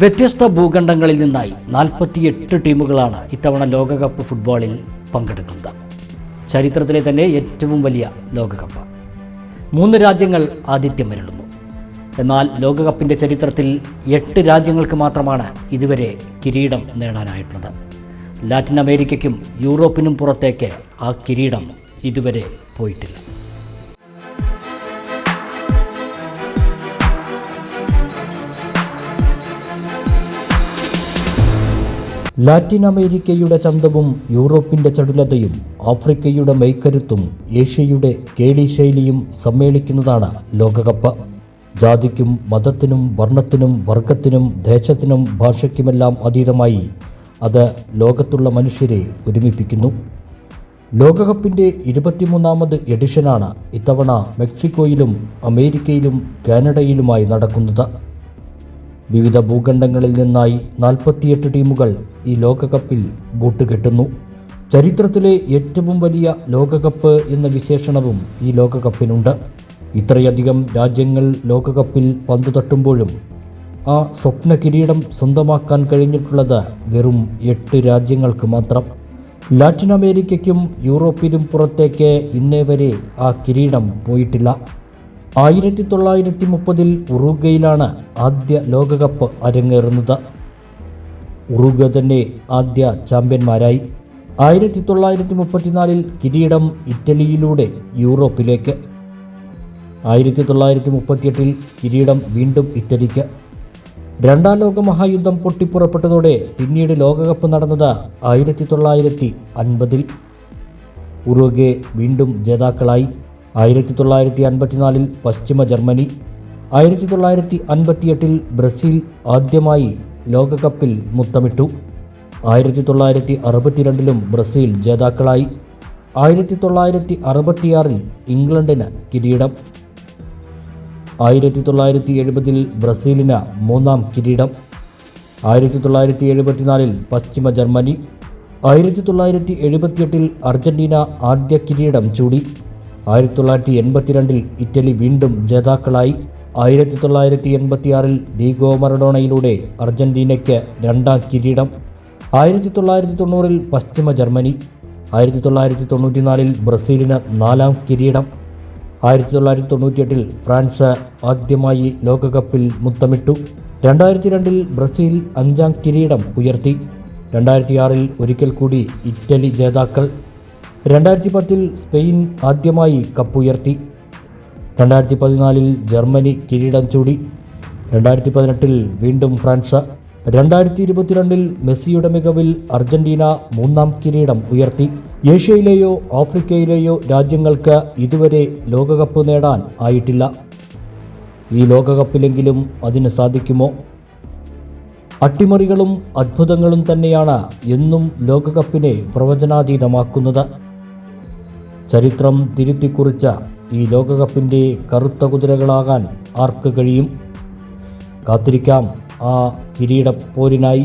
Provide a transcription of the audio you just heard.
വ്യത്യസ്ത ഭൂഖണ്ഡങ്ങളിൽ നിന്നായി 48 ടീമുകളാണ് ഇത്തവണ ലോകകപ്പ് ഫുട്ബോളിൽ പങ്കെടുക്കുന്നത്. ചരിത്രത്തിലെ തന്നെ ഏറ്റവും വലിയ ലോകകപ്പ്. 3 രാജ്യങ്ങൾ ആതിഥ്യമരുളുന്നു. എന്നാൽ ലോകകപ്പിൻ്റെ ചരിത്രത്തിൽ 8 രാജ്യങ്ങൾക്ക് മാത്രമാണ് ഇതുവരെ കിരീടം നേടാനായിട്ടുള്ളത്. ലാറ്റിൻ അമേരിക്കയ്ക്കും യൂറോപ്പിനും പുറത്തേക്ക് ആ കിരീടം ഇതുവരെ പോയിട്ടില്ല. ലാറ്റിൻ അമേരിക്കയുടെ ചന്തവും യൂറോപ്പിൻ്റെ ചടുലതയും ആഫ്രിക്കയുടെ മെയ്ക്കരുത്തും ഏഷ്യയുടെ കേളിശൈലിയും സമ്മേളിക്കുന്നതാണ് ലോകകപ്പ്. ജാതിക്കും മതത്തിനും വർണ്ണത്തിനും വർഗത്തിനും ദേശത്തിനും ഭാഷയ്ക്കുമെല്ലാം അതീതമായി അത് ലോകത്തുള്ള മനുഷ്യരെ ഒരുമിപ്പിക്കുന്നു. ലോകകപ്പിൻ്റെ 23ാമത് എഡിഷനാണ് ഇത്തവണ മെക്സിക്കോയിലും അമേരിക്കയിലും കാനഡയിലുമായി നടക്കുന്നത്. വിവിധ ഭൂഖണ്ഡങ്ങളിൽ നിന്നായി 48 ടീമുകൾ ഈ ലോകകപ്പിൽ ബൂട്ടുകെട്ടുന്നു. ചരിത്രത്തിലെ ഏറ്റവും വലിയ ലോകകപ്പ് എന്ന വിശേഷണവും ഈ ലോകകപ്പിനുണ്ട്. ഇത്രയധികം രാജ്യങ്ങൾ ലോകകപ്പിൽ പന്ത് തട്ടുമ്പോഴും ആ സ്വപ്ന കിരീടം സ്വന്തമാക്കാൻ കഴിഞ്ഞിട്ടുള്ളത് വെറും 8 രാജ്യങ്ങൾക്ക് മാത്രം. ലാറ്റിൻ അമേരിക്കയ്ക്കും യൂറോപ്പിനും പുറത്തേക്ക് ഇന്നേ വരെ ആ കിരീടം പോയിട്ടില്ല. 1930 ഉറുഗ്വേയിലാണ് ആദ്യ ലോകകപ്പ് അരങ്ങേറുന്നത്. ഉറുഗ്വേ തന്നെ ആദ്യ ചാമ്പ്യന്മാരായി. 1934 കിരീടം ഇറ്റലിയിലൂടെ യൂറോപ്പിലേക്ക്. 1938 കിരീടം വീണ്ടും ഇറ്റലിക്ക്. രണ്ടാം ലോക മഹായുദ്ധം പൊട്ടിപ്പുറപ്പെട്ടതോടെ പിന്നീട് ലോകകപ്പ് നടന്നത് 1950. ഉറുഗ്വേ വീണ്ടും ജേതാക്കളായി. 1954 പശ്ചിമ ജർമ്മനി. 1958 ബ്രസീൽ ആദ്യമായി ലോകകപ്പിൽ മുത്തമിട്ടു. 1962 ബ്രസീൽ ജേതാക്കളായി. 1966 ഇംഗ്ലണ്ടിന് കിരീടം. 1970 ബ്രസീലിന് 3ാം കിരീടം. 1974 പശ്ചിമ ജർമ്മനി. 1978 അർജന്റീന ആദ്യ കിരീടം ചൂടി. 1982 ഇറ്റലി വീണ്ടും ജേതാക്കളായി. 1986 ഡീഗോ മറഡോണയിലൂടെ അർജന്റീനയ്ക്ക് 2ാം കിരീടം. 1990 പശ്ചിമ ജർമ്മനി. 1994 ബ്രസീലിന് 4ാം കിരീടം. 1998 ഫ്രാൻസ് ആദ്യമായി ലോകകപ്പിൽ മുത്തമിട്ടു. 2002 ബ്രസീൽ 5ാം കിരീടം ഉയർത്തി. 2006 ഒരിക്കൽ കൂടി ഇറ്റലി ജേതാക്കൾ. 2010 സ്പെയിൻ ആദ്യമായി കപ്പുയർത്തി. 2014 ജർമ്മനി കിരീടം ചൂടി. 2018 വീണ്ടും ഫ്രാൻസ്. 2022 മെസ്സിയുടെ മികവിൽ അർജന്റീന 3ാം കിരീടം ഉയർത്തി. ഏഷ്യയിലെയോ ആഫ്രിക്കയിലെയോ രാജ്യങ്ങൾക്ക് ഇതുവരെ ലോകകപ്പ് നേടാൻ ആയിട്ടില്ല. ഈ ലോകകപ്പിലെങ്കിലും അതിന് സാധിക്കുമോ? അട്ടിമറികളും അത്ഭുതങ്ങളും തന്നെയാണ് എന്നും ലോകകപ്പിനെ പ്രവചനാതീതമാക്കുന്നത്. ചരിത്രം തിരുത്തിക്കുറിച്ച ഈ ലോകകപ്പിൻ്റെ കറുത്ത കുതിരകളാകാൻ ആർക്ക് കഴിയും? കാത്തിരിക്കാം ആ കിരീടപ്പോരിനായി.